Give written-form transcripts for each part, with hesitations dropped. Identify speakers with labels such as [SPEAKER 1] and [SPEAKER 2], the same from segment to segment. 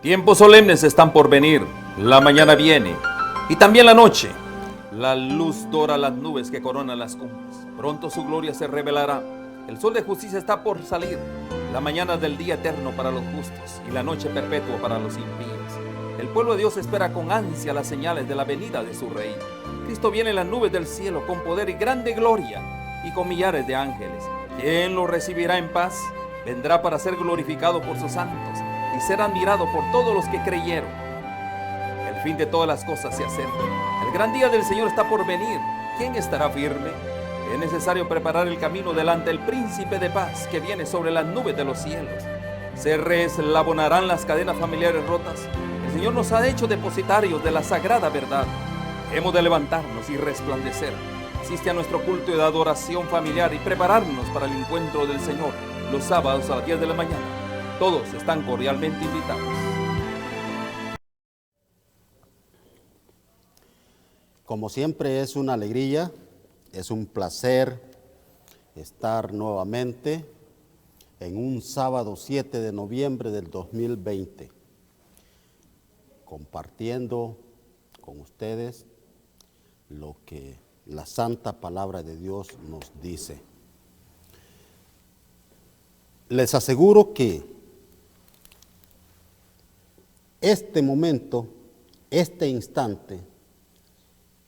[SPEAKER 1] Tiempos solemnes están por venir, la mañana viene, y también la noche. La luz dora las nubes que coronan las cumbres. Pronto su gloria se revelará. El sol de justicia está por salir. La mañana del día eterno para los justos y la noche perpetua para los impíos. El pueblo de Dios espera con ansia las señales de la venida de su Rey. Cristo viene en las nubes del cielo con poder y grande gloria y con millares de ángeles. ¿Quién lo recibirá en paz? Vendrá para ser glorificado por sus santos y ser admirado por todos los que creyeron. El fin de todas las cosas se acerca. El gran día del Señor está por venir. ¿Quién estará firme? Es necesario preparar el camino delante del príncipe de paz que viene sobre las nubes de los cielos. Se reeslabonarán las cadenas familiares rotas. El Señor nos ha hecho depositarios de la sagrada verdad. Hemos de levantarnos y resplandecer. Asiste a nuestro culto de adoración familiar y prepararnos para el encuentro del Señor los sábados a las 10 de la mañana. Todos están cordialmente invitados.
[SPEAKER 2] Como siempre es una alegría, es un placer estar nuevamente en un sábado 7 de noviembre del 2020, compartiendo con ustedes lo que la santa palabra de Dios nos dice. Les aseguro que este momento, este instante,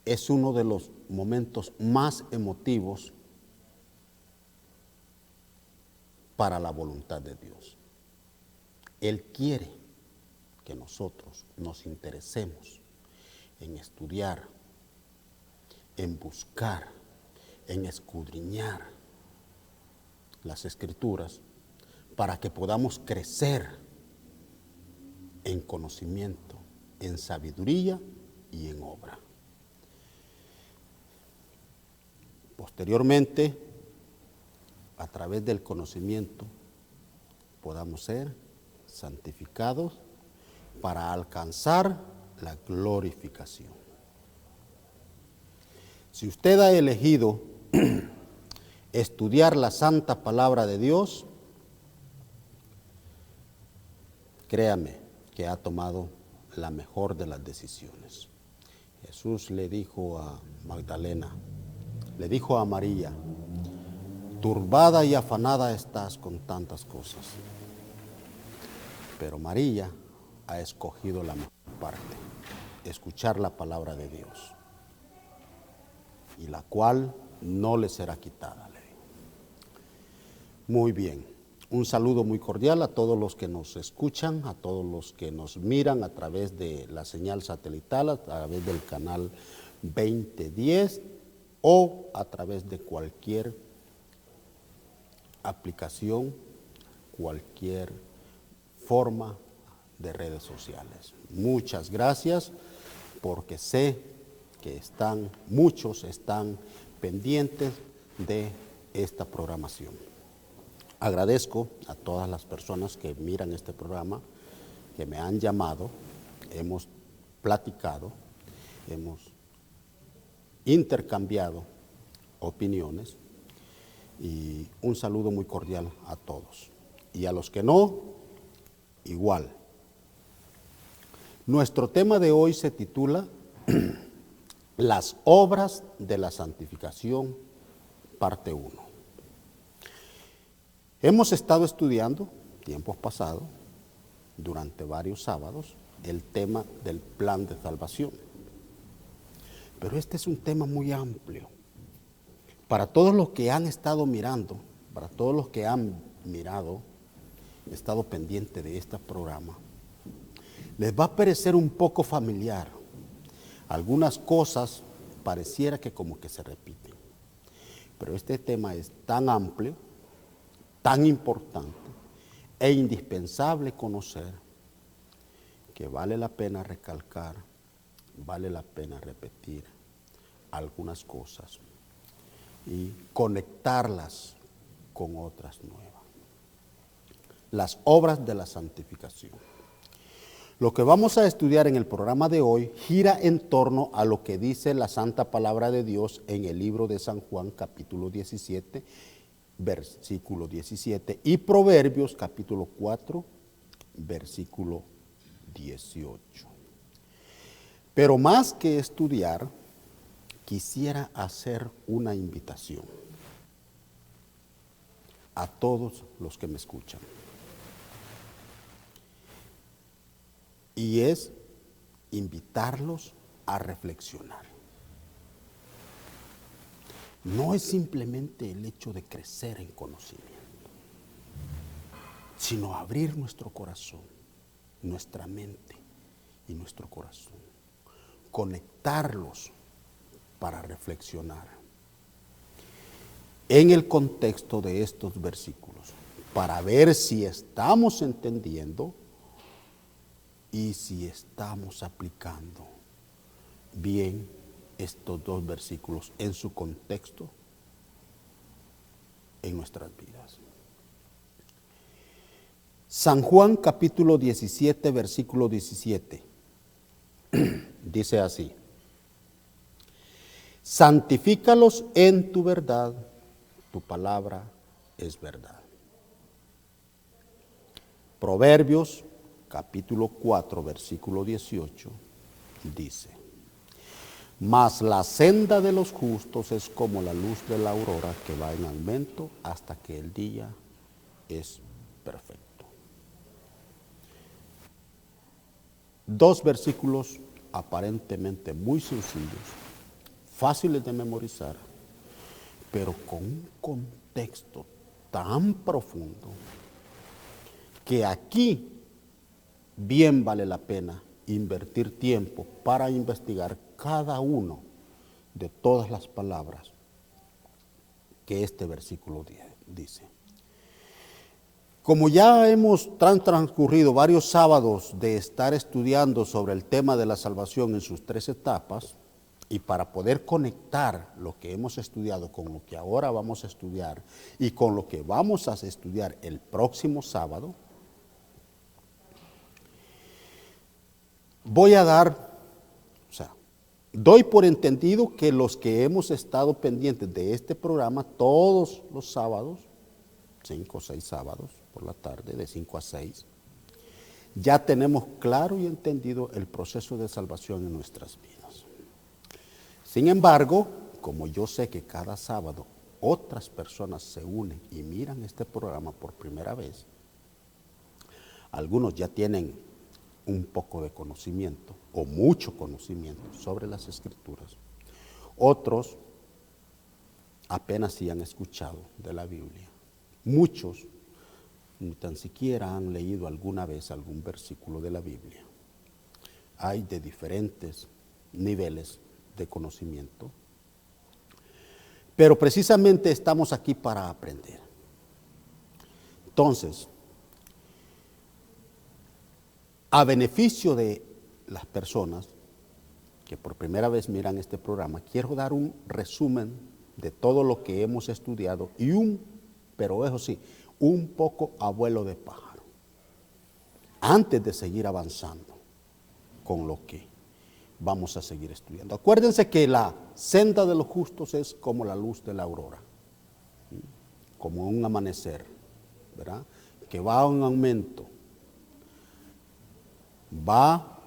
[SPEAKER 2] es uno de los momentos más emotivos para la voluntad de Dios. Él quiere que nosotros nos interesemos en estudiar, en buscar, en escudriñar las Escrituras para que podamos crecer en conocimiento, en sabiduría y en obra. Posteriormente, a través del conocimiento, podamos ser santificados para alcanzar la glorificación. Si usted ha elegido estudiar la santa palabra de Dios, créame que ha tomado la mejor de las decisiones. Jesús le dijo a Magdalena, le dijo a María, turbada y afanada estás con tantas cosas, pero María ha escogido la mejor parte, escuchar la palabra de Dios, y la cual no le será quitada. Muy bien, un saludo muy cordial a todos los que nos escuchan, a todos los que nos miran a través de la señal satelital, a través del canal 2010 o a través de cualquier aplicación, cualquier forma de redes sociales. Muchas gracias, porque sé que muchos están pendientes de esta programación. Agradezco a todas las personas que miran este programa, que me han llamado, hemos platicado, hemos intercambiado opiniones, y un saludo muy cordial a todos. Y a los que no, igual. Nuestro tema de hoy se titula Las obras de la santificación, parte 1. Hemos estado estudiando, tiempos pasados, durante varios sábados, el tema del plan de salvación. Pero este es un tema muy amplio. Para todos los que han estado mirando, para todos los que han mirado, estado pendiente de este programa, les va a parecer un poco familiar. Algunas cosas pareciera que como que se repiten. Pero este tema es tan amplio, tan importante e indispensable conocer, que vale la pena recalcar, vale la pena repetir algunas cosas y conectarlas con otras nuevas. Las obras de la santificación. Lo que vamos a estudiar en el programa de hoy gira en torno a lo que dice la santa palabra de Dios en el libro de San Juan, capítulo 17, versículo 17, y Proverbios, capítulo 4, versículo 18. Pero más que estudiar, quisiera hacer una invitación a todos los que me escuchan. Y es invitarlos a reflexionar. No es simplemente el hecho de crecer en conocimiento, sino abrir nuestro corazón, nuestra mente y nuestro corazón. Conectarlos para reflexionar en el contexto de estos versículos, para ver si estamos entendiendo y si estamos aplicando bien estos dos versículos en su contexto en nuestras vidas. San Juan capítulo 17, versículo 17, dice así: santifícalos en tu verdad, tu palabra es verdad. Proverbios capítulo 4, versículo 18, dice: mas la senda de los justos es como la luz de la aurora que va en aumento hasta que el día es perfecto. Dos versículos aparentemente muy sencillos, fáciles de memorizar, pero con un contexto tan profundo que aquí bien vale la pena invertir tiempo para investigar cada uno de todas las palabras que este versículo dice. Como ya hemos transcurrido varios sábados de estar estudiando sobre el tema de la salvación en sus tres etapas, y para poder conectar lo que hemos estudiado con lo que ahora vamos a estudiar y con lo que vamos a estudiar el próximo sábado, doy por entendido que los que hemos estado pendientes de este programa todos los sábados, 5 o 6 sábados por la tarde, de 5 a 6, ya tenemos claro y entendido el proceso de salvación en nuestras vidas. Sin embargo, como yo sé que cada sábado otras personas se unen y miran este programa por primera vez, algunos ya tienen un poco de conocimiento o mucho conocimiento sobre las Escrituras. Otros apenas sí han escuchado de la Biblia. Muchos ni tan siquiera han leído alguna vez algún versículo de la Biblia. Hay de diferentes niveles de conocimiento, pero precisamente estamos aquí para aprender. Entonces, a beneficio de las personas que por primera vez miran este programa, quiero dar un resumen de todo lo que hemos estudiado y pero eso sí, un poco a vuelo de pájaro, antes de seguir avanzando con lo que vamos a seguir estudiando. Acuérdense que la senda de los justos es como la luz de la aurora, como un amanecer, ¿verdad? Que va en aumento, va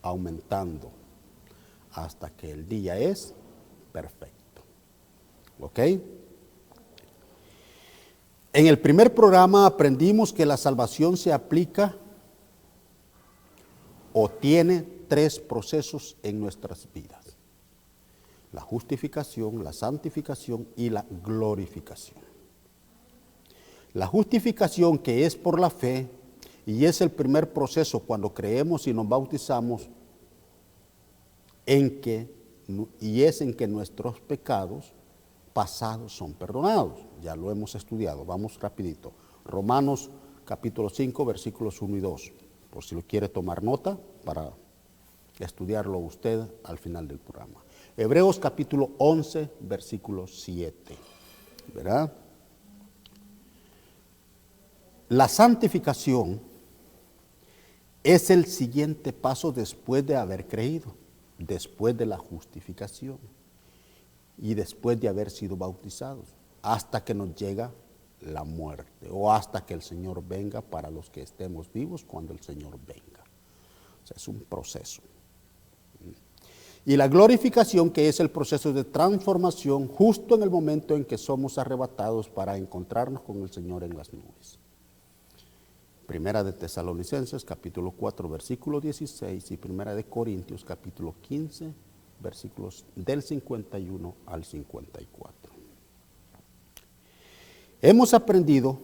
[SPEAKER 2] aumentando hasta que el día es perfecto. ¿Ok? En el primer programa aprendimos que la salvación se aplica o tiene 3 procesos en nuestras vidas: la justificación, la santificación y la glorificación. La justificación, que es por la fe, y es el primer proceso cuando creemos y nos bautizamos, en que nuestros pecados pasados son perdonados. Ya lo hemos estudiado, vamos rapidito. Romanos capítulo 5, versículos 1 y 2, por si lo quiere tomar nota para estudiarlo usted al final del programa. Hebreos capítulo 11, versículo 7, ¿verdad? La santificación es el siguiente paso después de haber creído, después de la justificación y después de haber sido bautizados, hasta que nos llega la muerte o hasta que el Señor venga, para los que estemos vivos cuando el Señor venga. O sea, es un proceso. Y la glorificación, que es el proceso de transformación justo en el momento en que somos arrebatados para encontrarnos con el Señor en las nubes. Primera de Tesalonicenses, capítulo 4, versículo 16, y Primera de Corintios, capítulo 15, versículos del 51 al 54. Hemos aprendido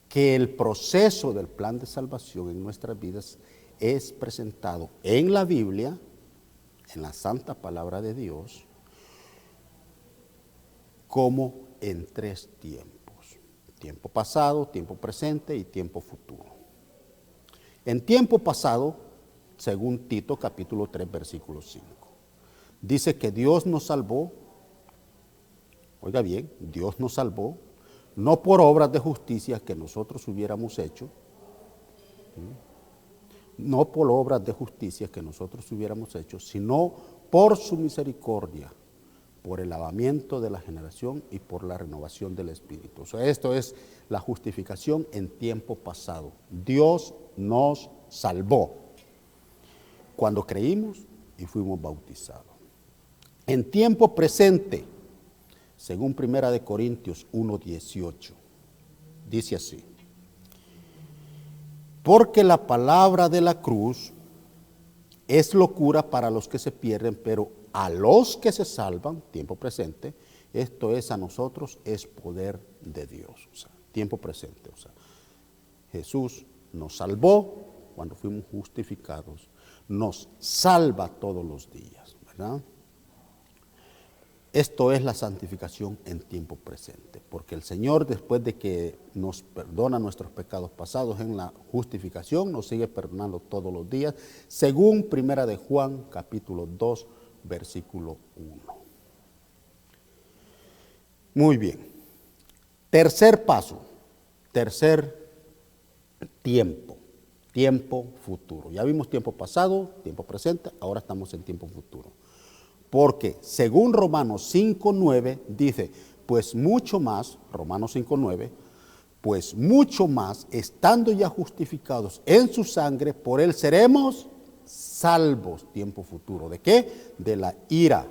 [SPEAKER 2] que el proceso del plan de salvación en nuestras vidas es presentado en la Biblia, en la santa palabra de Dios, como en 3 tiempos. Tiempo pasado, tiempo presente y tiempo futuro. En tiempo pasado, según Tito capítulo 3, versículo 5, dice que Dios nos salvó, oiga bien, Dios nos salvó, no por obras de justicia que nosotros hubiéramos hecho, no por obras de justicia que nosotros hubiéramos hecho, sino por su misericordia, por el lavamiento de la generación y por la renovación del Espíritu. O sea, esto es la justificación en tiempo pasado. Dios nos salvó cuando creímos y fuimos bautizados. En tiempo presente, según Primera de Corintios 1:18, dice así: porque la palabra de la cruz es locura para los que se pierden, pero a los que se salvan, tiempo presente, esto es a nosotros, es poder de Dios. O sea, tiempo presente. O sea, Jesús nos salvó cuando fuimos justificados, nos salva todos los días, ¿verdad? Esto es la santificación en tiempo presente, porque el Señor, después de que nos perdona nuestros pecados pasados en la justificación, nos sigue perdonando todos los días, según Primera de Juan, capítulo 2, versículo 1. Muy bien. Tercer paso, tercer tiempo, tiempo futuro. Ya vimos tiempo pasado, tiempo presente, ahora estamos en tiempo futuro. Porque según Romanos 5:9 dice, pues mucho más, Romanos 5:9, pues mucho más, estando ya justificados en su sangre, por él seremos salvos, tiempo futuro. ¿De qué? De la ira.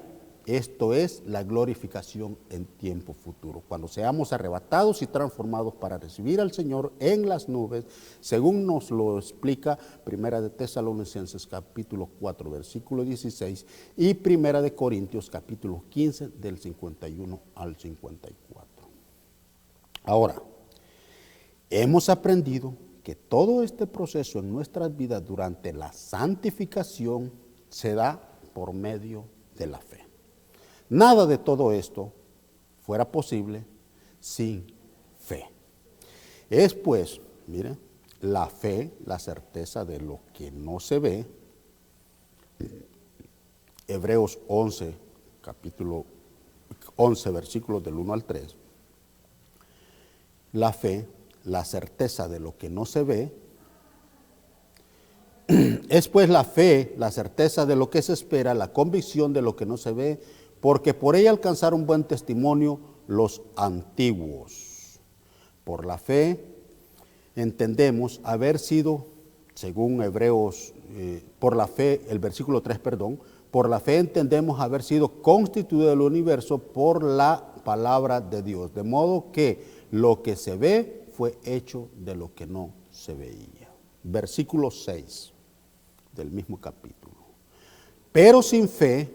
[SPEAKER 2] Esto es la glorificación en tiempo futuro. Cuando seamos arrebatados y transformados para recibir al Señor en las nubes, según nos lo explica Primera de Tesalonicenses capítulo 4, versículo 16, y Primera de Corintios capítulo 15, del 51 al 54. Ahora, hemos aprendido que todo este proceso en nuestras vidas durante la santificación se da por medio de la fe. Nada de todo esto fuera posible sin fe. Es pues, mire, la fe, la certeza de lo que no se ve. Hebreos 11, capítulo 11, versículos del 1 al 3. La fe, la certeza de lo que no se ve. Es pues la fe, la certeza de lo que se espera, la convicción de lo que no se ve, porque por ella alcanzaron buen testimonio los antiguos. Por la fe entendemos haber sido, según Hebreos, por la fe, el versículo 3, perdón, por la fe entendemos haber sido constituido el universo por la palabra de Dios, de modo que lo que se ve fue hecho de lo que no se veía. Versículo 6 del mismo capítulo. Pero sin fe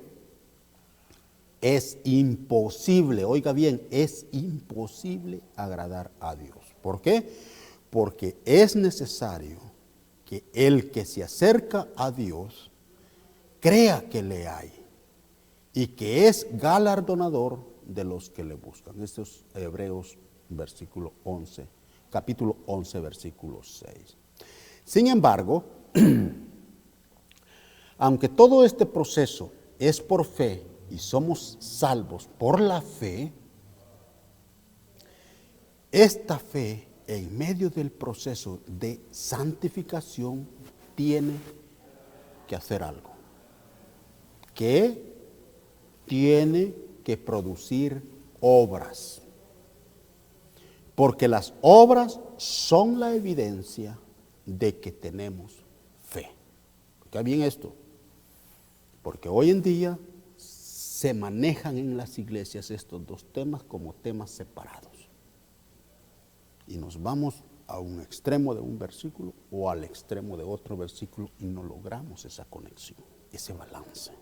[SPEAKER 2] es imposible, oiga bien, es imposible agradar a Dios. ¿Por qué? Porque es necesario que el que se acerca a Dios crea que le hay y que es galardonador de los que le buscan. Esto es Hebreos versículo 11, capítulo 11, versículo 6. Sin embargo, aunque todo este proceso es por fe y somos salvos por la fe, esta fe en medio del proceso de santificación tiene que hacer algo, que tiene que producir obras, porque las obras son la evidencia de que tenemos fe. Oiga bien esto, porque hoy en día se manejan en las iglesias estos dos temas como temas separados. Y nos vamos a un extremo de un versículo o al extremo de otro versículo y no logramos esa conexión, ese balance.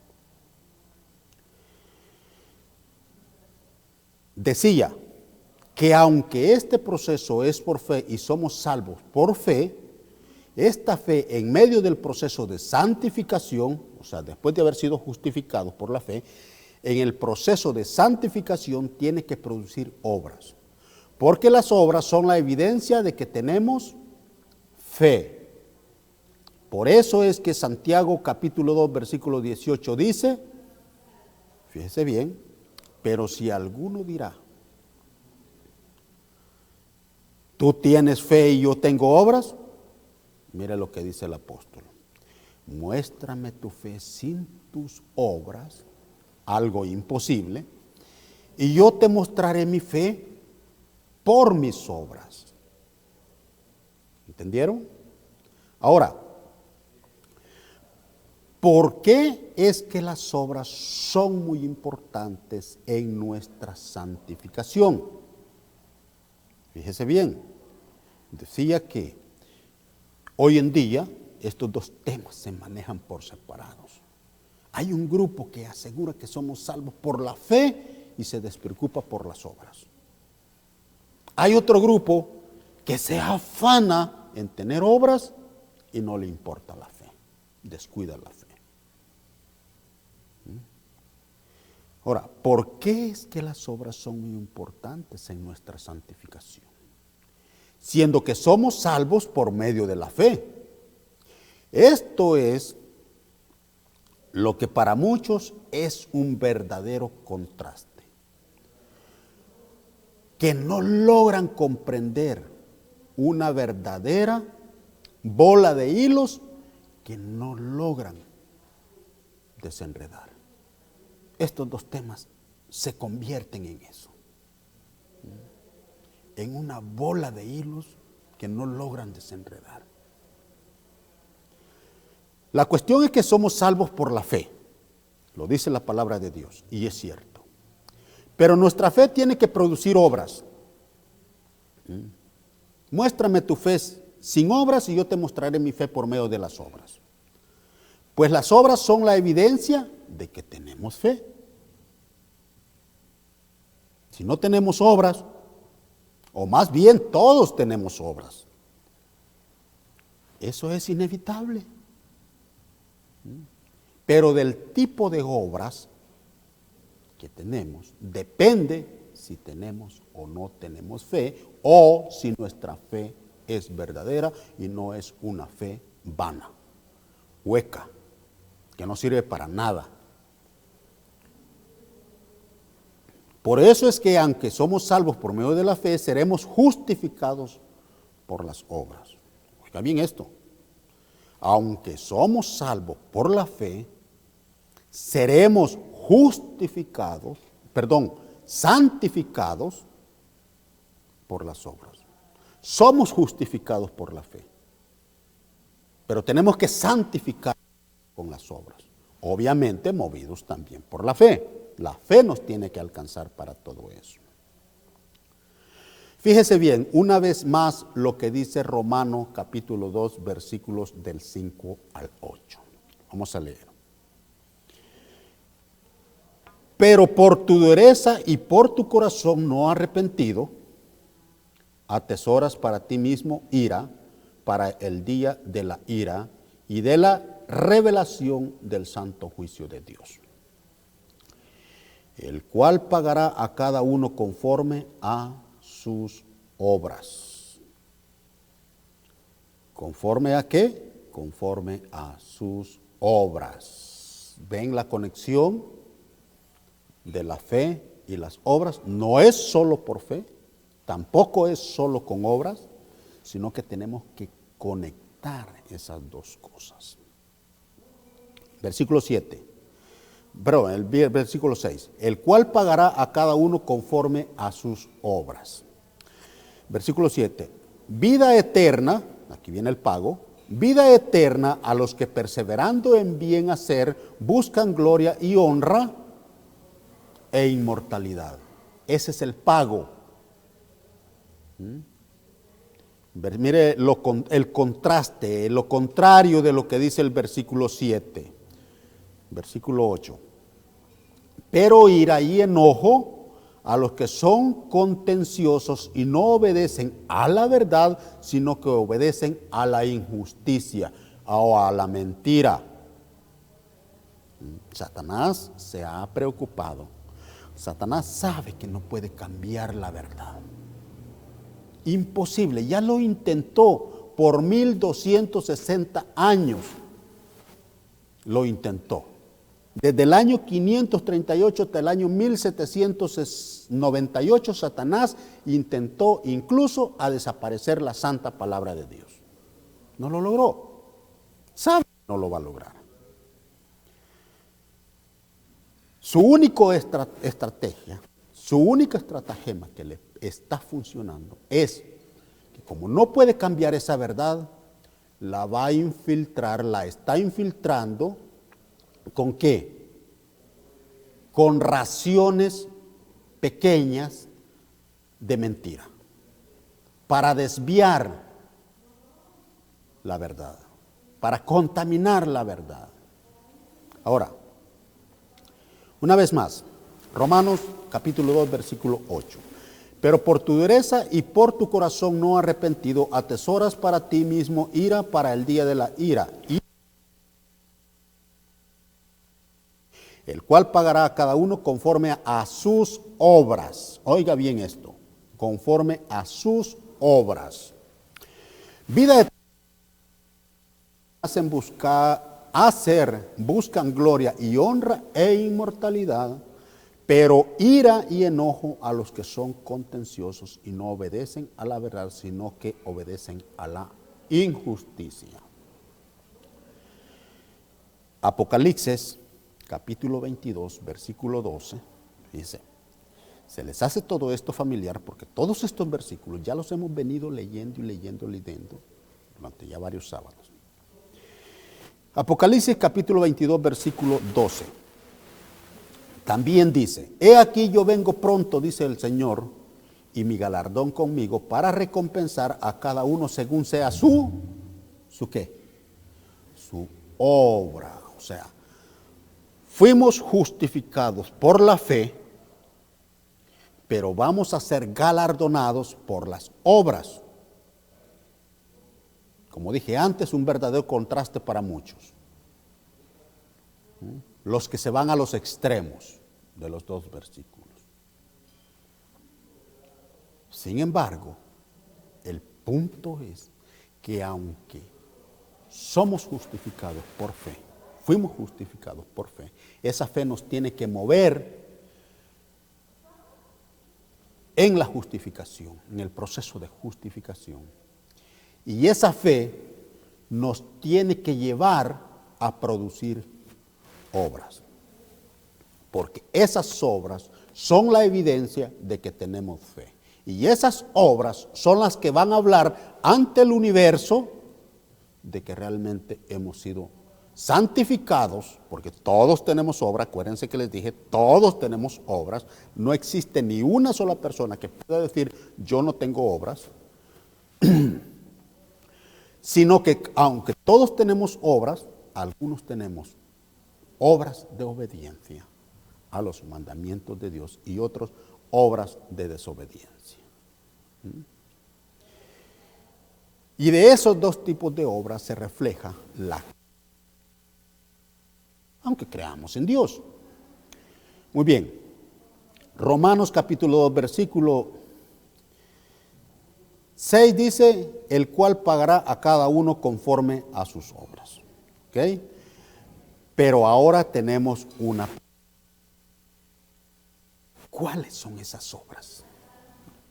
[SPEAKER 2] Decía que aunque este proceso es por fe y somos salvos por fe, esta fe en medio del proceso de santificación, o sea, después de haber sido justificados por la fe, en el proceso de santificación tiene que producir obras. Porque las obras son la evidencia de que tenemos fe. Por eso es que Santiago capítulo 2 versículo 18 dice, fíjese bien, pero si alguno dirá, tú tienes fe y yo tengo obras, mire lo que dice el apóstol, muéstrame tu fe sin tus obras, algo imposible, y yo te mostraré mi fe por mis obras. ¿Entendieron? Ahora, ¿por qué es que las obras son muy importantes en nuestra santificación? Fíjese bien, decía que hoy en día estos dos temas se manejan por separados. Hay un grupo que asegura que somos salvos por la fe y se despreocupa por las obras. Hay otro grupo que se afana en tener obras y no le importa la fe, descuida la fe. Ahora, ¿por qué es que las obras son muy importantes en nuestra santificación? Siendo que somos salvos por medio de la fe. Esto es lo que para muchos es un verdadero contraste. Que no logran comprender una verdadera bola de hilos que no logran desenredar. Estos dos temas se convierten en eso, en una bola de hilos que no logran desenredar. La cuestión es que somos salvos por la fe, lo dice la palabra de Dios, y es cierto. Pero nuestra fe tiene que producir obras. Muéstrame tu fe sin obras y yo te mostraré mi fe por medio de las obras. Pues las obras son la evidencia de que tenemos fe. Si no tenemos obras, o más bien todos tenemos obras, eso es inevitable. Pero del tipo de obras que tenemos depende si tenemos o no tenemos fe, o si nuestra fe es verdadera y no es una fe vana, hueca, que no sirve para nada. Por eso es que aunque somos salvos por medio de la fe, seremos justificados por las obras. Oiga bien esto, aunque somos salvos por la fe, seremos santificados por las obras. Somos justificados por la fe, pero tenemos que santificar con las obras. Obviamente movidos también por la fe. La fe nos tiene que alcanzar para todo eso. Fíjese bien, una vez más lo que dice Romanos capítulo 2, versículos del 5 al 8. Vamos a leer. Pero por tu dureza y por tu corazón no arrepentido, atesoras para ti mismo ira, para el día de la ira y de la revelación del santo juicio de Dios, el cual pagará a cada uno conforme a sus obras. ¿Conforme a qué? Conforme a sus obras. ¿Ven la conexión de la fe y las obras? No es solo por fe, tampoco es solo con obras, sino que tenemos que conectar esas dos cosas. Versículo 7. Perdón, el versículo 6. El cual pagará a cada uno conforme a sus obras. Versículo 7. Vida eterna, aquí viene el pago, vida eterna a los que perseverando en bien hacer buscan gloria y honra e inmortalidad. Ese es el pago. Mire el contraste, lo contrario de lo que dice el versículo 7, versículo 8. Pero ira y enojo a los que son contenciosos y no obedecen a la verdad, sino que obedecen a la injusticia o a la mentira. Satanás se ha preocupado. Satanás sabe que no puede cambiar la verdad. Imposible, ya lo intentó por 1260 años. Lo intentó. Desde el año 538 hasta el año 1798, Satanás intentó incluso a desaparecer la santa palabra de Dios. No lo logró. Sabe que no lo va a lograr. Su única estrategia, su única estratagema que le está funcionando es que como no puede cambiar esa verdad, la va a infiltrar, la está infiltrando. ¿Con qué? Con raciones pequeñas de mentira, para desviar la verdad, para contaminar la verdad. Ahora, una vez más, Romanos capítulo 2, versículo 8. Pero por tu dureza y por tu corazón no arrepentido, atesoras para ti mismo ira para el día de la ira, el cual pagará a cada uno conforme a sus obras. Oiga bien esto, conforme a sus obras. Vida eterna buscan gloria y honra e inmortalidad, pero ira y enojo a los que son contenciosos y no obedecen a la verdad, sino que obedecen a la injusticia. Apocalipsis capítulo 22, versículo 12, dice, se les hace todo esto familiar porque todos estos versículos ya los hemos venido leyendo durante ya varios sábados. Apocalipsis capítulo 22, versículo 12. También dice, he aquí yo vengo pronto, dice el Señor, y mi galardón conmigo para recompensar a cada uno según sea ¿su qué? Su obra. O sea, fuimos justificados por la fe, pero vamos a ser galardonados por las obras. Como dije antes, un verdadero contraste para muchos. Los que se van a los extremos de los dos versículos. Sin embargo, el punto es que aunque somos justificados por fe, fuimos justificados por fe, esa fe nos tiene que mover en la justificación, en el proceso de justificación. Y esa fe nos tiene que llevar a producir obras. Porque esas obras son la evidencia de que tenemos fe. Y esas obras son las que van a hablar ante el universo de que realmente hemos sido santificados, porque todos tenemos obras. Acuérdense que les dije, todos tenemos obras. No existe ni una sola persona que pueda decir, yo no tengo obras. Sino que aunque todos tenemos obras, algunos tenemos obras de obediencia a los mandamientos de Dios y otros obras de desobediencia. Y de esos dos tipos de obras se refleja aunque creamos en Dios. Muy bien, Romanos capítulo 2, versículo 6 dice, el cual pagará a cada uno conforme a sus obras. ¿Ok? Pero ahora tenemos una. ¿Cuáles son esas obras?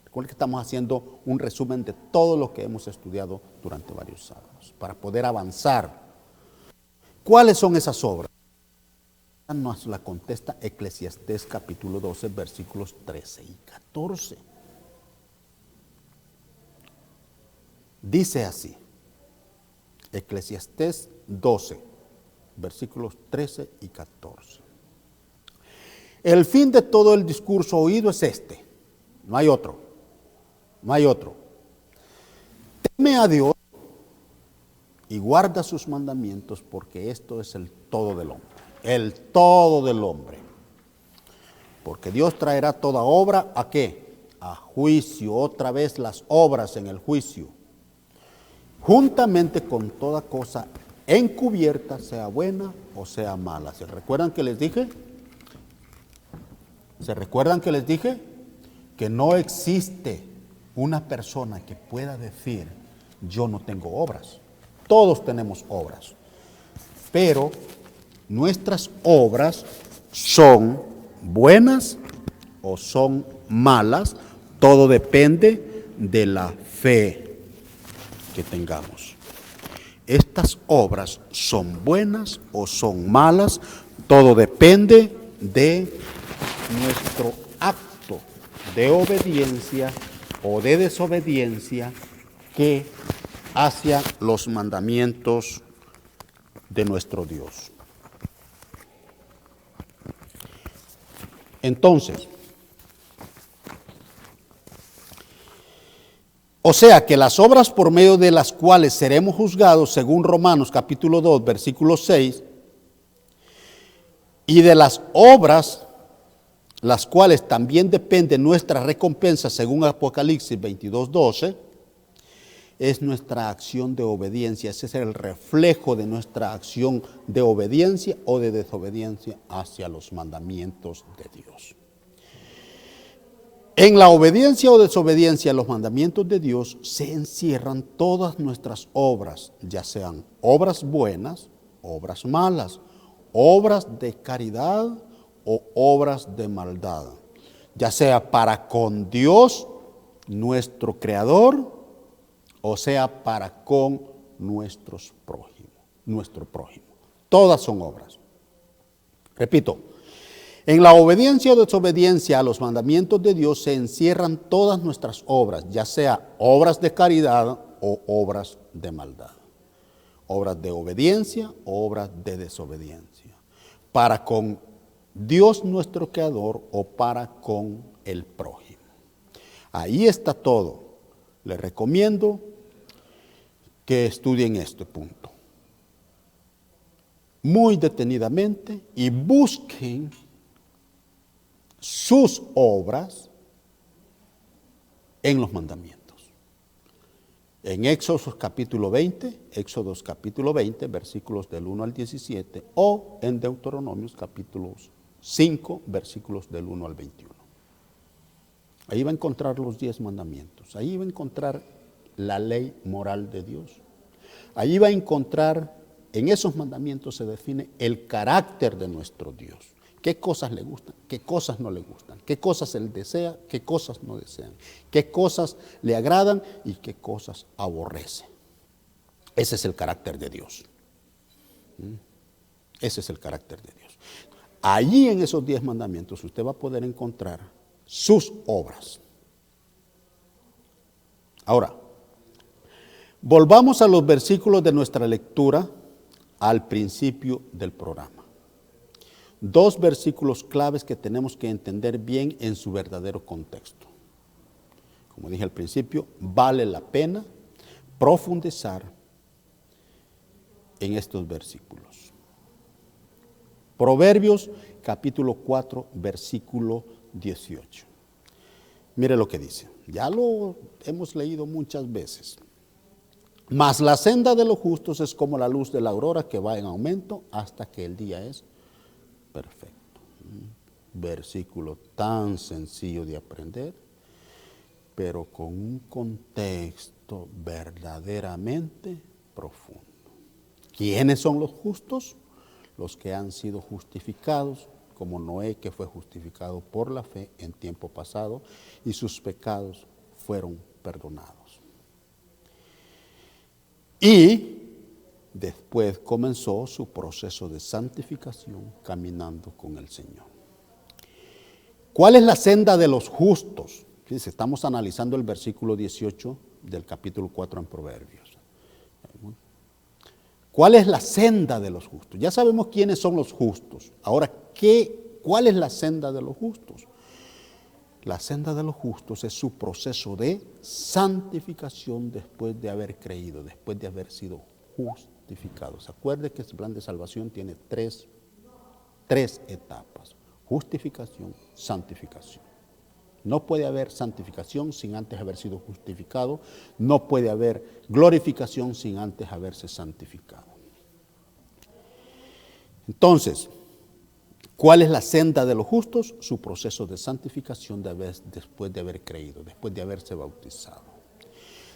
[SPEAKER 2] Recuerden que estamos haciendo un resumen de todo lo que hemos estudiado durante varios sábados, para poder avanzar. ¿Cuáles son esas obras? Nos la contesta Eclesiastés capítulo 12, versículos 13 y 14. Dice así, Eclesiastés 12, versículos 13 y 14. El fin de todo el discurso oído es este, no hay otro, no hay otro. Teme a Dios y guarda sus mandamientos, porque esto es el todo del hombre, el todo del hombre. Porque Dios traerá toda obra, ¿a qué? A juicio, otra vez las obras en el juicio, juntamente con toda cosa encubierta, sea buena o sea mala. ¿Se recuerdan que les dije? ¿Se recuerdan que les dije? Que no existe una persona que pueda decir, yo no tengo obras. Todos tenemos obras, pero nuestras obras son buenas o son malas. Todo depende de la fe que tengamos. Estas obras son buenas o son malas, todo depende de nuestro acto de obediencia o de desobediencia que hacia los mandamientos de nuestro Dios. Entonces, o sea que las obras por medio de las cuales seremos juzgados, según Romanos capítulo 2, versículo 6, y de las obras las cuales también depende nuestra recompensa, según Apocalipsis 22, 12, es nuestra acción de obediencia. Ese es el reflejo de nuestra acción de obediencia o de desobediencia hacia los mandamientos de Dios. En la obediencia o desobediencia a los mandamientos de Dios se encierran todas nuestras obras, ya sean obras buenas, obras malas, obras de caridad o obras de maldad, ya sea para con Dios, nuestro Creador, o sea para con nuestro prójimo. Todas son obras. Repito, en la obediencia o desobediencia a los mandamientos de Dios se encierran todas nuestras obras, ya sea obras de caridad o obras de maldad. Obras de obediencia o obras de desobediencia. Para con Dios nuestro Creador o para con el prójimo. Ahí está todo. Les recomiendo que estudien este punto muy detenidamente y busquen sus obras en los mandamientos. En Éxodo capítulo 20, versículos del 1 al 17, o en Deuteronomios capítulo 5, versículos del 1 al 21. Ahí va a encontrar los 10 mandamientos, ahí va a encontrar la ley moral de Dios. Ahí va a encontrar, en esos mandamientos se define el carácter de nuestro Dios. ¿Qué cosas le gustan? ¿Qué cosas no le gustan? ¿Qué cosas él desea? ¿Qué cosas no desean? ¿Qué cosas le agradan y qué cosas aborrece? Ese es el carácter de Dios. Ese es el carácter de Dios. Allí en esos 10 mandamientos usted va a poder encontrar sus obras. Ahora, volvamos a los versículos de nuestra lectura al principio del programa. 2 versículos claves que tenemos que entender bien en su verdadero contexto. Como dije al principio, vale la pena profundizar en estos versículos. Proverbios capítulo 4, versículo 18. Mire lo que dice. Ya lo hemos leído muchas veces. Mas la senda de los justos es como la luz de la aurora que va en aumento hasta que el día es perfecto. Versículo tan sencillo de aprender, pero con un contexto verdaderamente profundo. ¿Quiénes son los justos? Los que han sido justificados, como Noé, que fue justificado por la fe en tiempo pasado, y sus pecados fueron perdonados. Y después comenzó su proceso de santificación caminando con el Señor. ¿Cuál es la senda de los justos? Fíjense, estamos analizando el versículo 18 del capítulo 4 en Proverbios. ¿Cuál es la senda de los justos? Ya sabemos quiénes son los justos. Ahora, ¿cuál es la senda de los justos? La senda de los justos es su proceso de santificación después de haber creído, después de haber sido justificados. Acuerde que este plan de salvación tiene tres etapas: justificación, santificación. No puede haber santificación sin antes haber sido justificado. No puede haber glorificación sin antes haberse santificado. Entonces, ¿cuál es la senda de los justos? Su proceso de santificación después de haber creído, después de haberse bautizado.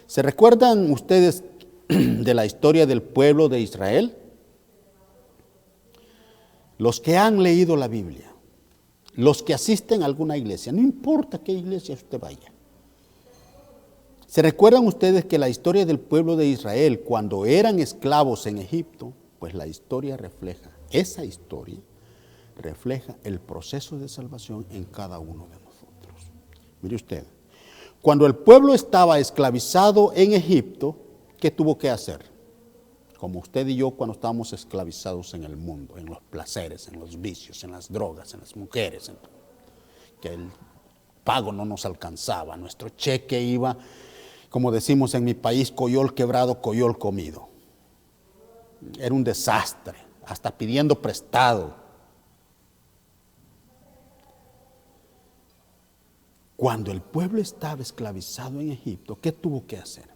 [SPEAKER 2] ¿Se recuerdan ustedes de la historia del pueblo de Israel? Los que han leído la Biblia, los que asisten a alguna iglesia, no importa qué iglesia usted vaya. ¿Se recuerdan ustedes que la historia del pueblo de Israel, cuando eran esclavos en Egipto, pues la historia refleja, esa historia refleja el proceso de salvación en cada uno de nosotros? Mire usted, cuando el pueblo estaba esclavizado en Egipto, ¿qué tuvo que hacer? Como usted y yo cuando estábamos esclavizados en el mundo, en los placeres, en los vicios, en las drogas, en las mujeres, que el pago no nos alcanzaba, nuestro cheque iba, como decimos en mi país, coyol quebrado, coyol comido. Era un desastre, hasta pidiendo prestado. Cuando el pueblo estaba esclavizado en Egipto, ¿qué tuvo que hacer?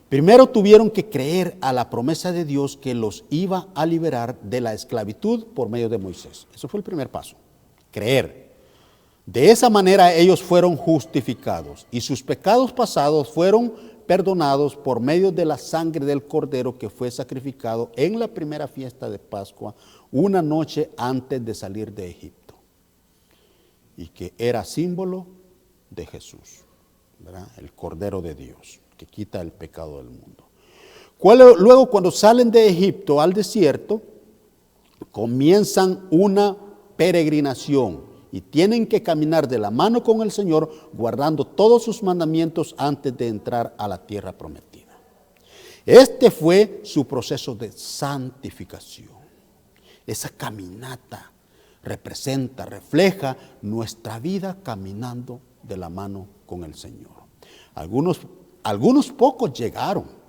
[SPEAKER 2] Primero tuvieron que creer a la promesa de Dios que los iba a liberar de la esclavitud por medio de Moisés. Eso fue el primer paso, creer. De esa manera ellos fueron justificados y sus pecados pasados fueron perdonados por medio de la sangre del cordero que fue sacrificado en la primera fiesta de Pascua, una noche antes de salir de Egipto, y que era símbolo de Jesús, ¿verdad? El Cordero de Dios, que quita el pecado del mundo. Luego, cuando salen de Egipto al desierto, comienzan una peregrinación y tienen que caminar de la mano con el Señor, guardando todos sus mandamientos antes de entrar a la tierra prometida. Este fue su proceso de santificación. Esa caminata representa, refleja nuestra vida caminando de la mano con el Señor. Algunos pocos llegaron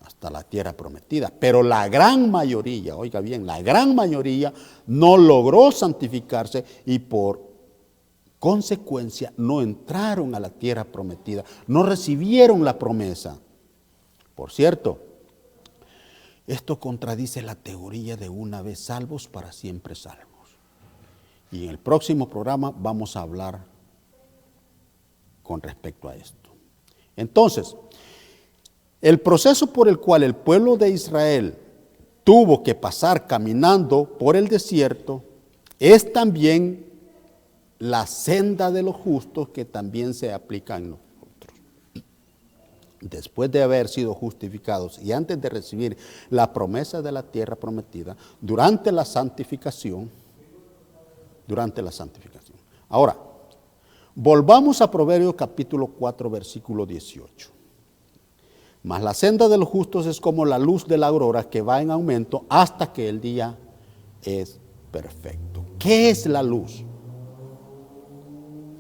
[SPEAKER 2] hasta la tierra prometida, pero la gran mayoría, oiga bien, la gran mayoría no logró santificarse y por consecuencia no entraron a la tierra prometida, no recibieron la promesa. Por cierto, esto contradice la teoría de una vez salvos, para siempre salvos. Y en el próximo programa vamos a hablar con respecto a esto. Entonces, el proceso por el cual el pueblo de Israel tuvo que pasar caminando por el desierto es también la senda de los justos que también se aplica en nosotros. Después de haber sido justificados y antes de recibir la promesa de la tierra prometida, durante la santificación. Ahora, volvamos a Proverbios capítulo 4, versículo 18. Mas la senda de los justos es como la luz de la aurora que va en aumento hasta que el día es perfecto. ¿Qué es la luz?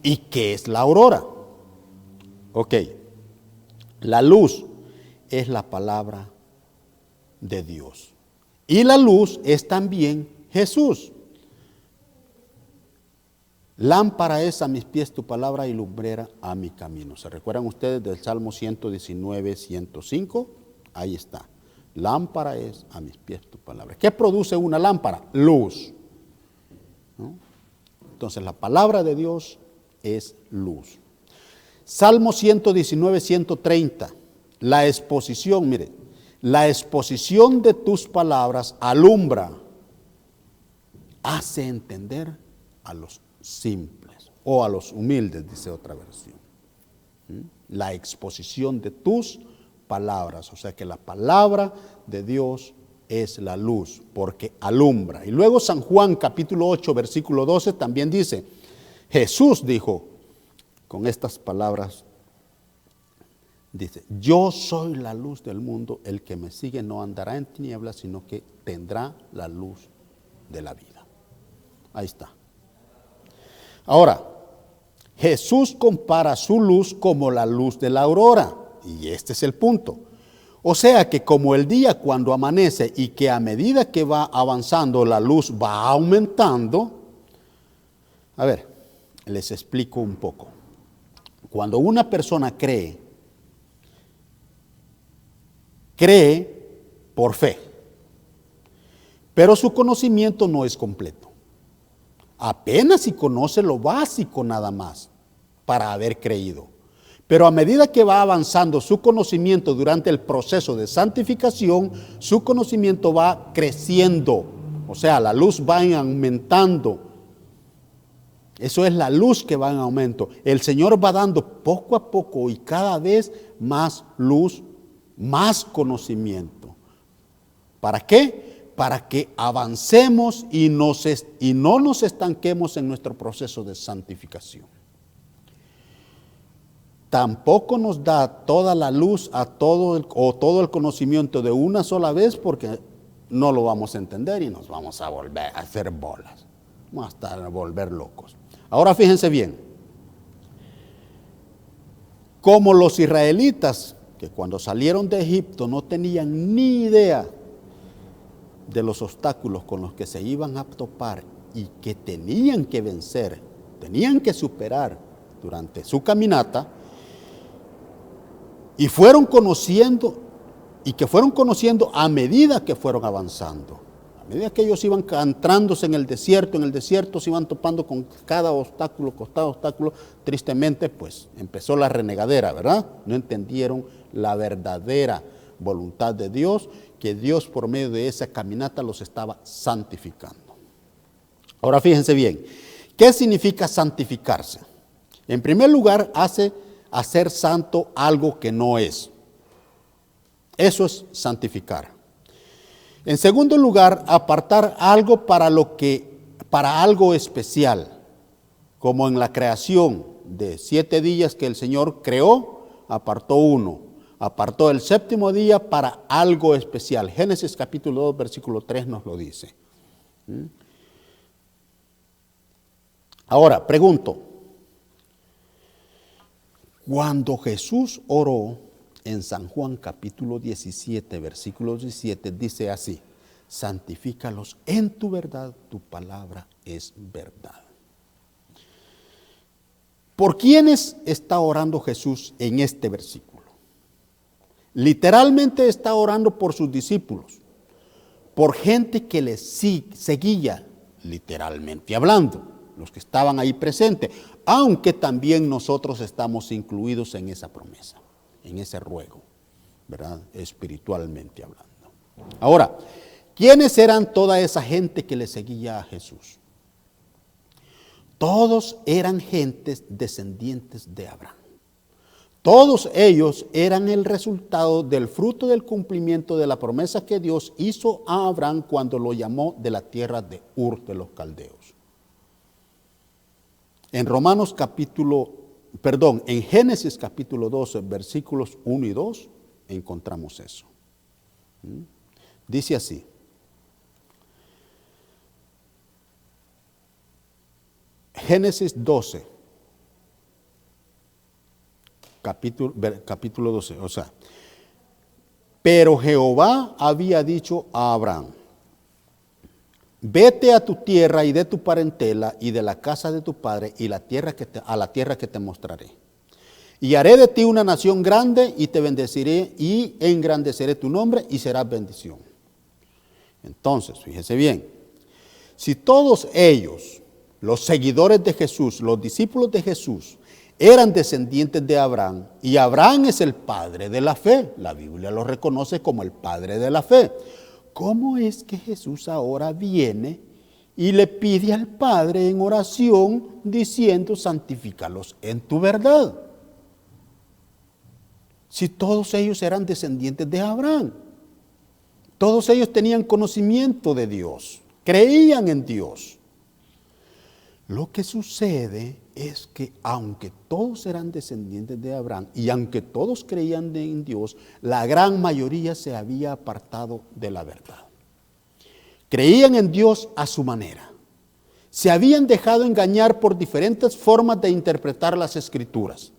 [SPEAKER 2] ¿Y qué es la aurora? Ok, la luz es la palabra de Dios. Y la luz es también Jesús. Lámpara es a mis pies tu palabra y lumbrera a mi camino. ¿Se recuerdan ustedes del Salmo 119, 105? Ahí está. Lámpara es a mis pies tu palabra. ¿Qué produce una lámpara? Luz, ¿no? Entonces la palabra de Dios es luz. Salmo 119, 130. La exposición, mire, la exposición de tus palabras alumbra, hace entender a los simples o a los humildes, dice otra versión. La exposición de tus palabras, o sea que la palabra de Dios es la luz, porque alumbra. Y luego San Juan capítulo 8 versículo 12 también dice, Jesús dijo con estas palabras Dice, yo soy la luz del mundo, el que me sigue no andará en tinieblas, sino que tendrá la luz de la vida. Ahí está. Ahora, Jesús compara su luz como la luz de la aurora, y este es el punto. O sea que como el día cuando amanece y que a medida que va avanzando la luz va aumentando. A ver, les explico un poco. Cuando una persona cree por fe, pero su conocimiento no es completo. Apenas si conoce lo básico nada más para haber creído. Pero a medida que va avanzando su conocimiento durante el proceso de santificación, su conocimiento va creciendo. O sea, la luz va aumentando. Eso es la luz que va en aumento. El Señor va dando poco a poco y cada vez más luz, más conocimiento. ¿Para qué? Para que avancemos y no nos estanquemos en nuestro proceso de santificación. Tampoco nos da toda la luz todo el conocimiento de una sola vez, porque no lo vamos a entender y nos vamos a volver a hacer bolas. Vamos a volver locos. Ahora fíjense bien. Como los israelitas, que cuando salieron de Egipto no tenían ni idea de los obstáculos con los que se iban a topar y que tenían que vencer, tenían que superar durante su caminata, y fueron conociendo a medida que fueron avanzando. A medida que ellos iban entrándose en el desierto se iban topando con cada obstáculo, tristemente pues empezó la renegadera, ¿verdad? No entendieron la verdadera voluntad de Dios, que Dios por medio de esa caminata los estaba santificando. Ahora fíjense bien, ¿qué significa santificarse? En primer lugar, hacer santo algo que no es. Eso es santificar. En segundo lugar, apartar algo para algo especial, como en la creación de 7 días que el Señor creó, apartó uno. Apartó el séptimo día para algo especial. Génesis capítulo 2, versículo 3 nos lo dice. Ahora, pregunto. Cuando Jesús oró en San Juan capítulo 17, versículo 17, dice así: santifícalos en tu verdad, tu palabra es verdad. ¿Por quiénes está orando Jesús en este versículo? Literalmente está orando por sus discípulos, por gente que le seguía, literalmente hablando, los que estaban ahí presentes, aunque también nosotros estamos incluidos en esa promesa, en ese ruego, ¿verdad? Espiritualmente hablando. Ahora, ¿quiénes eran toda esa gente que le seguía a Jesús? Todos eran gentes descendientes de Abraham. Todos ellos eran el resultado del fruto del cumplimiento de la promesa que Dios hizo a Abraham cuando lo llamó de la tierra de Ur de los Caldeos. En Génesis capítulo 12, versículos 1 y 2, encontramos eso. Dice así: Génesis 12, capítulo 12, o sea, pero Jehová había dicho a Abraham: vete a tu tierra y de tu parentela y de la casa de tu padre y a la tierra que te mostraré. Y haré de ti una nación grande y te bendeciré y engrandeceré tu nombre y serás bendición. Entonces, fíjese bien, si todos ellos, los seguidores de Jesús, los discípulos de Jesús, eran descendientes de Abraham, y Abraham es el padre de la fe, la Biblia lo reconoce como el padre de la fe, ¿cómo es que Jesús ahora viene y le pide al Padre en oración diciendo: santifícalos en tu verdad? Si todos ellos eran descendientes de Abraham, todos ellos tenían conocimiento de Dios, creían en Dios. Lo que sucede es que aunque todos eran descendientes de Abraham y aunque todos creían en Dios, la gran mayoría se había apartado de la verdad. Creían en Dios a su manera. Se habían dejado engañar por diferentes formas de interpretar las Escrituras.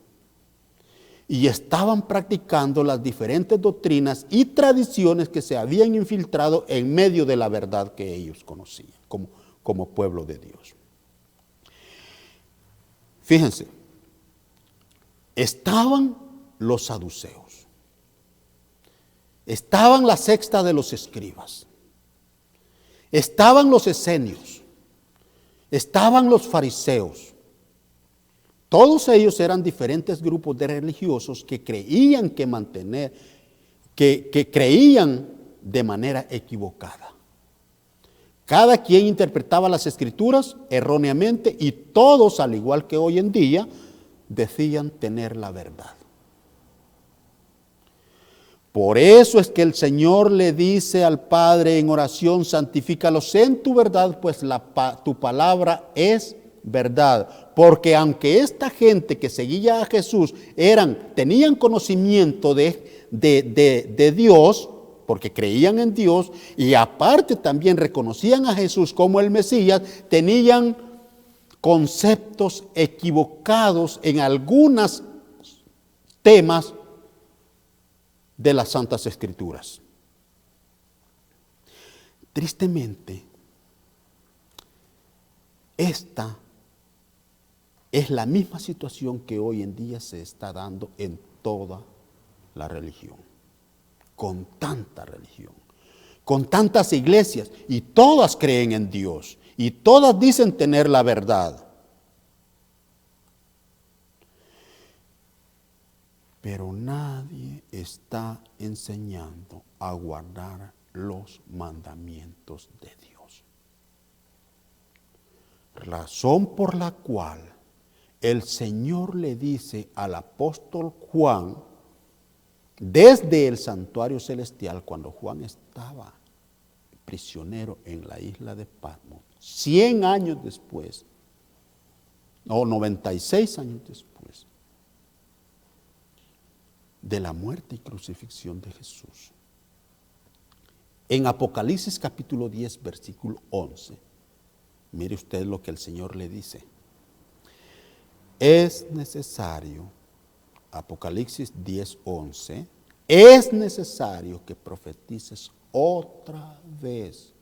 [SPEAKER 2] Y estaban practicando las diferentes doctrinas y tradiciones que se habían infiltrado en medio de la verdad que ellos conocían como pueblo de Dios. Fíjense, estaban los saduceos, estaban la secta de los escribas, estaban los esenios, estaban los fariseos. Todos ellos eran diferentes grupos de religiosos que creían que creían de manera equivocada. Cada quien interpretaba las Escrituras erróneamente y todos, al igual que hoy en día, decían tener la verdad. Por eso es que el Señor le dice al Padre en oración: santifícalos en tu verdad, pues tu palabra es verdad. Porque aunque esta gente que seguía a Jesús tenían conocimiento de Dios, porque creían en Dios, y aparte también reconocían a Jesús como el Mesías, tenían conceptos equivocados en algunos temas de las Santas Escrituras. Tristemente, esta es la misma situación que hoy en día se está dando en toda la religión. Con tanta religión, con tantas iglesias, y todas creen en Dios, y todas dicen tener la verdad. Pero nadie está enseñando a guardar los mandamientos de Dios. Razón por la cual el Señor le dice al apóstol Juan, desde el santuario celestial, cuando Juan estaba prisionero en la isla de Patmos, 100 años después, o 96 años después, de la muerte y crucifixión de Jesús. En Apocalipsis capítulo 10, versículo 11, mire usted lo que el Señor le dice. Es necesario, Apocalipsis 10, 11, es necesario que profetices otra vez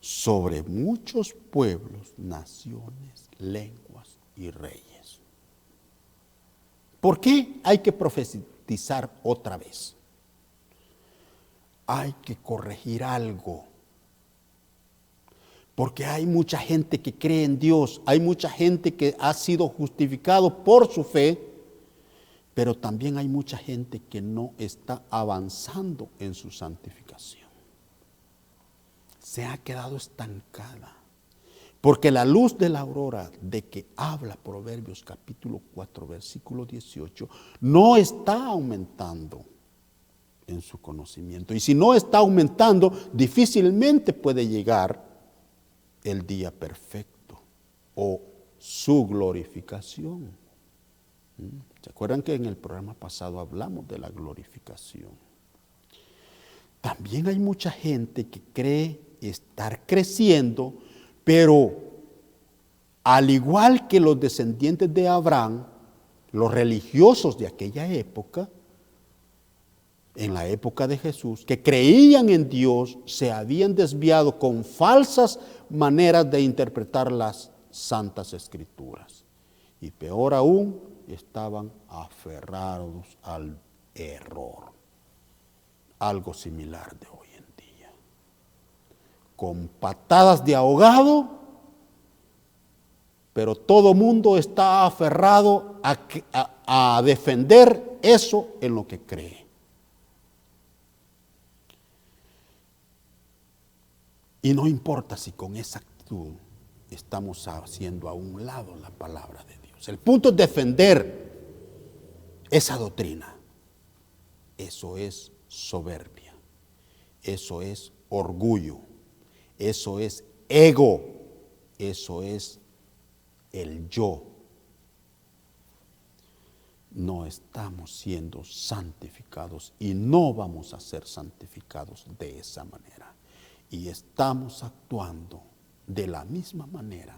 [SPEAKER 2] sobre muchos pueblos, naciones, lenguas y reyes. ¿Por qué hay que profetizar otra vez? Hay que corregir algo. Porque hay mucha gente que cree en Dios, hay mucha gente que ha sido justificado por su fe, pero también hay mucha gente que no está avanzando en su santificación. Se ha quedado estancada. Porque la luz de la aurora de que habla Proverbios capítulo 4, versículo 18, no está aumentando en su conocimiento. Y si no está aumentando, difícilmente puede llegar el día perfecto o su glorificación. ¿Se acuerdan que en el programa pasado hablamos de la glorificación? También hay mucha gente que cree estar creciendo, pero al igual que los descendientes de Abraham, los religiosos de aquella época, en la época de Jesús, que creían en Dios, se habían desviado con falsas maneras de interpretar las Santas Escrituras. Y peor aún, estaban aferrados al error. Algo similar de hoy en día. Con patadas de ahogado, pero todo mundo está aferrado a defender eso en lo que cree. Y no importa si con esa actitud estamos haciendo a un lado la palabra de Dios. El punto es defender esa doctrina. Eso es soberbia. Eso es orgullo. Eso es ego. Eso es el yo. no estamos siendo santificados y no vamos a ser santificados de esa manera. Y estamos actuando de la misma manera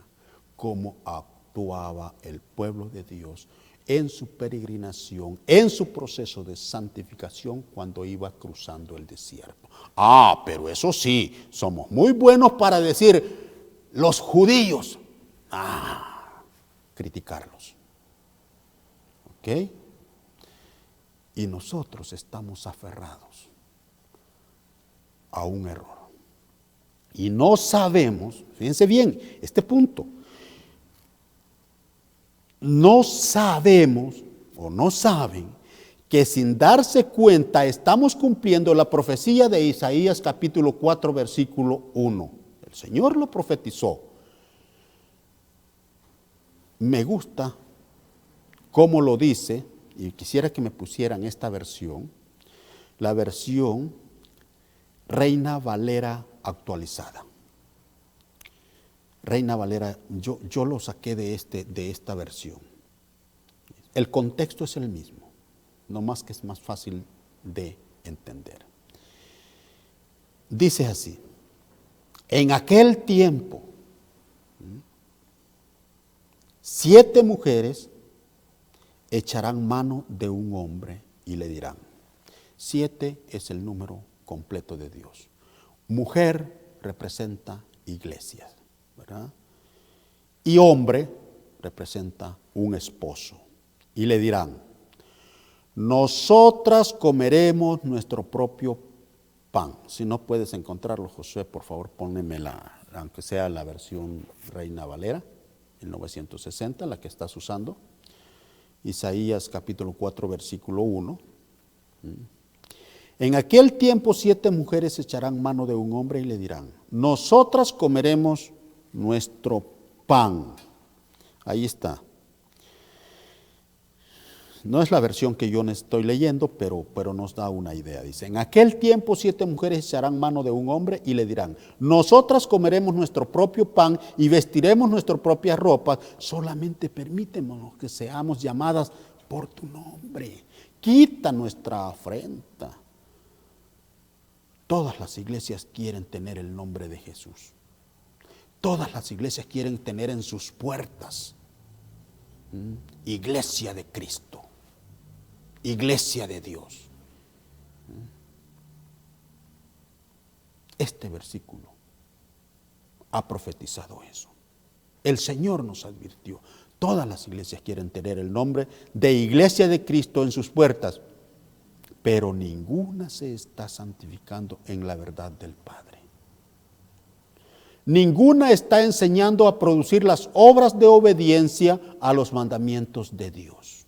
[SPEAKER 2] como actuaba el pueblo de Dios en su peregrinación, en su proceso de santificación cuando iba cruzando el desierto. Pero eso sí, somos muy buenos para decir, los judíos, criticarlos. ¿Ok? Y nosotros estamos aferrados a un error. Y no sabemos, fíjense bien, este punto, no sabemos o no saben que sin darse cuenta estamos cumpliendo la profecía de Isaías capítulo 4 versículo 1. El Señor lo profetizó. Me gusta cómo lo dice, y quisiera que me pusieran esta versión, la versión Reina Valera actualizada. Reina Valera, yo lo saqué de esta versión. El contexto es el mismo, no más que es más fácil de entender. Dice así: en aquel tiempo, 7 mujeres echarán mano de un hombre y le dirán. 7 es el número completo de Dios. Mujer representa iglesias, ¿verdad? Y hombre representa un esposo. Y le dirán, nosotras comeremos nuestro propio pan. Si no puedes encontrarlo, Josué, por favor, pónmela, aunque sea la versión Reina Valera, en 960, la que estás usando. Isaías capítulo 4, versículo 1. En aquel tiempo 7 mujeres echarán mano de un hombre y le dirán, nosotras comeremos nuestro pan. Ahí está. No es la versión que yo estoy leyendo, pero nos da una idea. Dice, en aquel tiempo 7 mujeres echarán mano de un hombre y le dirán, nosotras comeremos nuestro propio pan y vestiremos nuestra propia ropa, solamente permítenos que seamos llamadas por tu nombre. Quita nuestra afrenta. Todas las iglesias quieren tener el nombre de Jesús. Todas las iglesias quieren tener en sus puertas Iglesia de Cristo, Iglesia de Dios. Este versículo ha profetizado eso. El Señor nos advirtió. Todas las iglesias quieren tener el nombre de Iglesia de Cristo en sus puertas, pero ninguna se está santificando en la verdad del Padre. Ninguna está enseñando a producir las obras de obediencia a los mandamientos de Dios,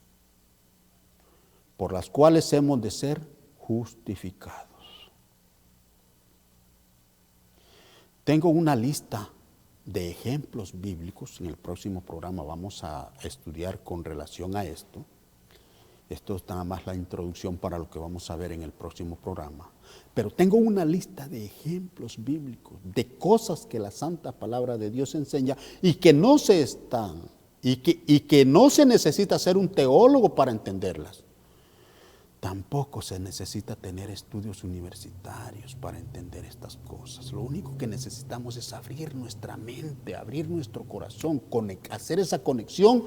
[SPEAKER 2] por las cuales hemos de ser justificados. Tengo una lista de ejemplos bíblicos. En el próximo programa vamos a estudiar con relación a esto. Esto es nada más la introducción para lo que vamos a ver en el próximo programa. Pero tengo una lista de ejemplos bíblicos, de cosas que la Santa Palabra de Dios enseña y que no se están, y que no se necesita ser un teólogo para entenderlas. Tampoco se necesita tener estudios universitarios para entender estas cosas. Lo único que necesitamos es abrir nuestra mente, abrir nuestro corazón, hacer esa conexión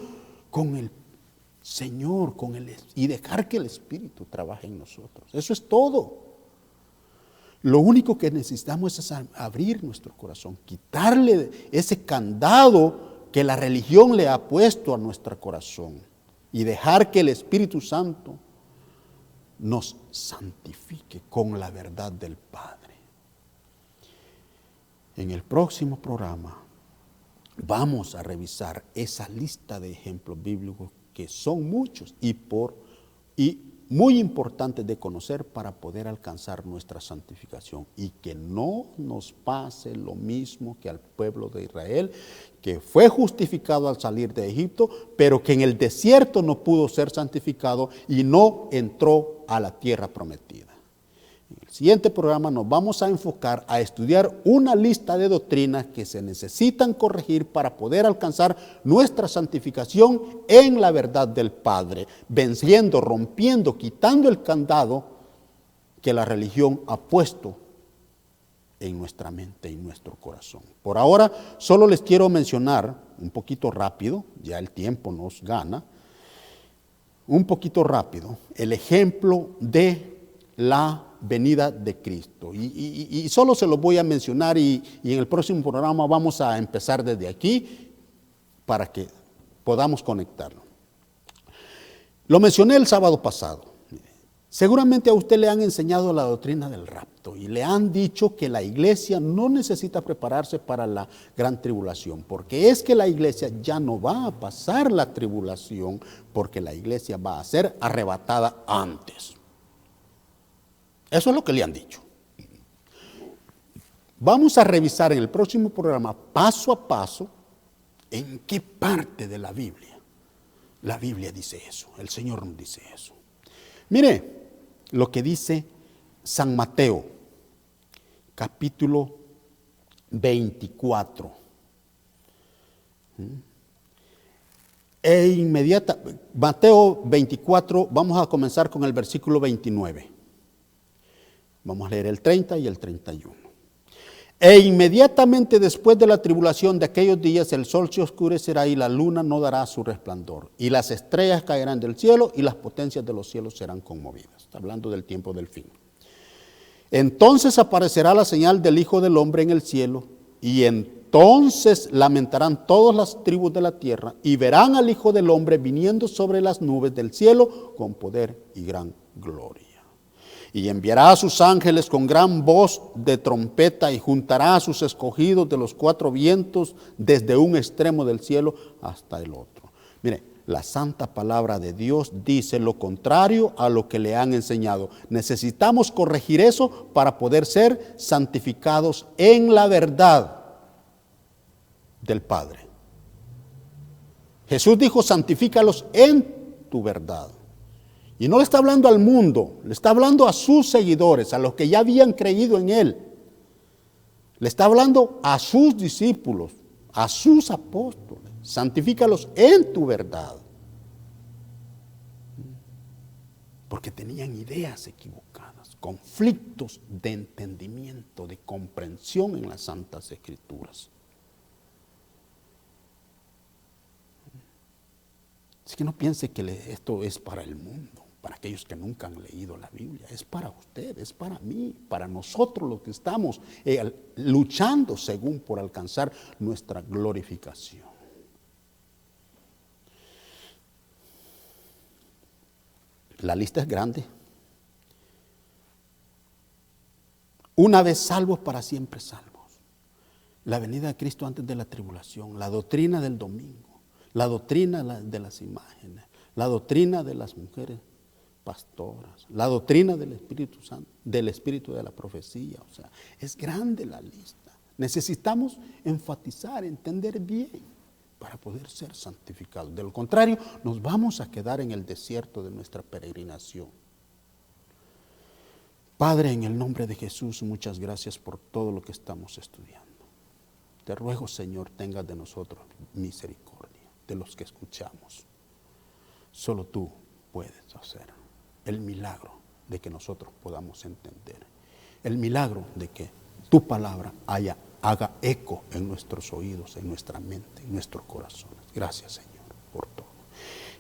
[SPEAKER 2] con el Señor, y dejar que el Espíritu trabaje en nosotros. Eso es todo. Lo único que necesitamos es abrir nuestro corazón, quitarle ese candado que la religión le ha puesto a nuestro corazón y dejar que el Espíritu Santo nos santifique con la verdad del Padre. En el próximo programa vamos a revisar esa lista de ejemplos bíblicos que son muchos y muy importantes de conocer para poder alcanzar nuestra santificación, y que no nos pase lo mismo que al pueblo de Israel, que fue justificado al salir de Egipto, pero que en el desierto no pudo ser santificado y no entró a la tierra prometida. En el siguiente programa nos vamos a enfocar a estudiar una lista de doctrinas que se necesitan corregir para poder alcanzar nuestra santificación en la verdad del Padre, venciendo, rompiendo, quitando el candado que la religión ha puesto en nuestra mente y nuestro corazón. Por ahora, solo les quiero mencionar un poquito rápido, ya el tiempo nos gana, un poquito rápido, el ejemplo de la venida de Cristo. Y solo se los voy a mencionar y en el próximo programa vamos a empezar desde aquí para que podamos conectarlo. Lo mencioné el sábado pasado. Seguramente a usted le han enseñado la doctrina del rapto y le han dicho que la iglesia no necesita prepararse para la gran tribulación, porque es que la iglesia ya no va a pasar la tribulación, porque la iglesia va a ser arrebatada antes. Eso es lo que le han dicho. Vamos a revisar en el próximo programa, paso a paso, en qué parte de la Biblia dice eso, el Señor nos dice eso. Mire lo que dice San Mateo, capítulo 24. Mateo 24, vamos a comenzar con el versículo 29. Vamos a leer el 30 y el 31. E inmediatamente después de la tribulación de aquellos días, el sol se oscurecerá y la luna no dará su resplandor, y las estrellas caerán del cielo y las potencias de los cielos serán conmovidas. Está hablando del tiempo del fin. Entonces aparecerá la señal del Hijo del Hombre en el cielo, y entonces lamentarán todas las tribus de la tierra, y verán al Hijo del Hombre viniendo sobre las nubes del cielo con poder y gran gloria. Y enviará a sus ángeles con gran voz de trompeta y juntará a sus escogidos de los cuatro vientos desde un extremo del cielo hasta el otro. Mire, la santa palabra de Dios dice lo contrario a lo que le han enseñado. Necesitamos corregir eso para poder ser santificados en la verdad del Padre. Jesús dijo, santifícalos en tu verdad. Y no le está hablando al mundo, le está hablando a sus seguidores, a los que ya habían creído en Él. Le está hablando a sus discípulos, a sus apóstoles. Santifícalos en tu verdad. Porque tenían ideas equivocadas, conflictos de entendimiento, de comprensión en las Santas Escrituras. Así que no piense que esto es para el mundo, para aquellos que nunca han leído la Biblia. Es para usted, es para mí, para nosotros los que estamos luchando según por alcanzar nuestra glorificación. La lista es grande. Una vez salvos, para siempre salvos. La venida de Cristo antes de la tribulación, la doctrina del domingo, la doctrina de las imágenes, la doctrina de las mujeres pastoras, la doctrina del Espíritu Santo, del Espíritu de la profecía. O sea, es grande la lista. Necesitamos enfatizar, entender bien para poder ser santificados. De lo contrario, nos vamos a quedar en el desierto de nuestra peregrinación. Padre, en el nombre de Jesús, muchas gracias por todo lo que estamos estudiando. Te ruego, Señor, tengas de nosotros misericordia, de los que escuchamos. Solo tú puedes hacer el milagro de que nosotros podamos entender. El milagro de que tu palabra haga eco en nuestros oídos, en nuestra mente, en nuestros corazones. Gracias, Señor, por todo.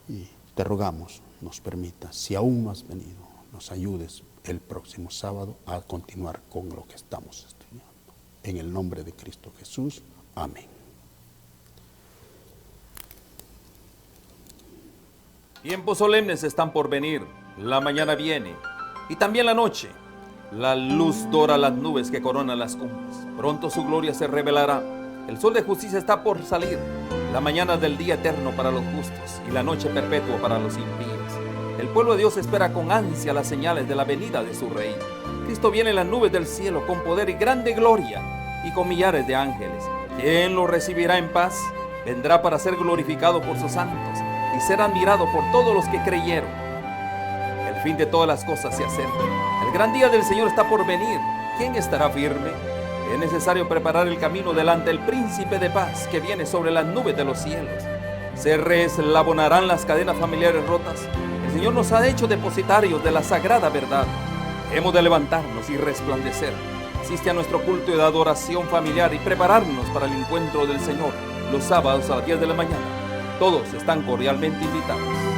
[SPEAKER 2] Y te rogamos, nos permitas, si aún no has venido, nos ayudes el próximo sábado a continuar con lo que estamos estudiando. En el nombre de Cristo Jesús. Amén.
[SPEAKER 1] Tiempos solemnes están por venir. La mañana viene y también la noche. La luz dora las nubes que coronan las cumbres. Pronto su gloria se revelará. El sol de justicia está por salir. La mañana del día eterno para los justos y la noche perpetua para los impíos. El pueblo de Dios espera con ansia las señales de la venida de su Rey. Cristo viene en las nubes del cielo con poder y grande gloria y con millares de ángeles. ¿Quién lo recibirá en paz? Vendrá para ser glorificado por sus santos y ser admirado por todos los que creyeron. El fin de todas las cosas se acerca. El gran día del Señor está por venir. ¿Quién estará firme? Es necesario preparar el camino delante del príncipe de paz que viene sobre las nubes de los cielos. Se reeslabonarán las cadenas familiares rotas. El Señor nos ha hecho depositarios de la sagrada verdad. Hemos de levantarnos y resplandecer. Asiste a nuestro culto de adoración familiar y prepararnos para el encuentro del Señor los sábados a las 10 de la mañana. Todos están cordialmente invitados.